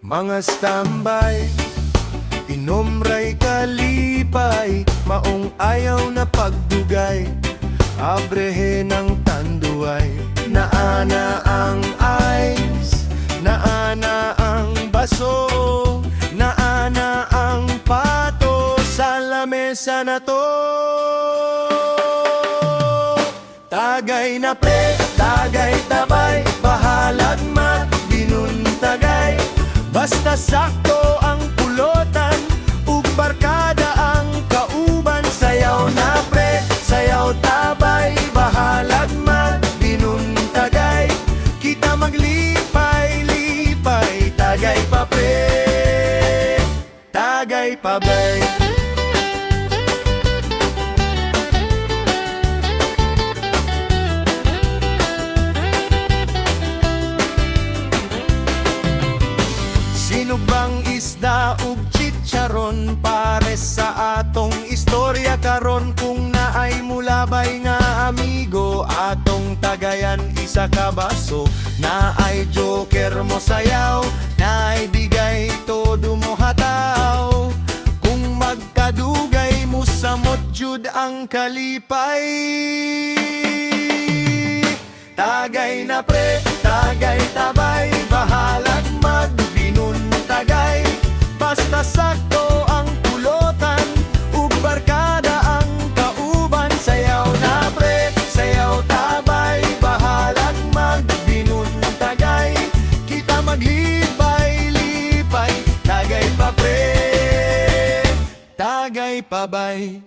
Mga standby, inomray kalipay, maong ayaw na pagdugay, abrehe ng tanduay. Naana ang ice, naana ang baso, naana ang pato sa lamesa na to. Tagay na pre, tagay tabay, bahalag mat, binuntagay. Basta sakto ang pulotan, ug barkada ang kauban. Sayaw na pre, sayaw tabay, bahalag mat, binuntagay. Kita maglipay-lipay, tagay pa pre, tagay pa bay. Sino bang isda ug chicharon pares sa atong istorya karon? Kung naay mulabay nga amigo atong tagayan isa ka baso, naay joker mo sayaw, naay bigay todo mo hataw. Kung magkadugay mo samot jud ang kalipay, tagay na pre, tagay tabay, bahalag magbinuntagay. Basta sakto ang pulotan, ug barkada ang kauban. Sayaw na pre, sayaw tabay, bahalag magbinuntagay. Kita maglipay-lipay, tagay pa pre, tagay pa bay.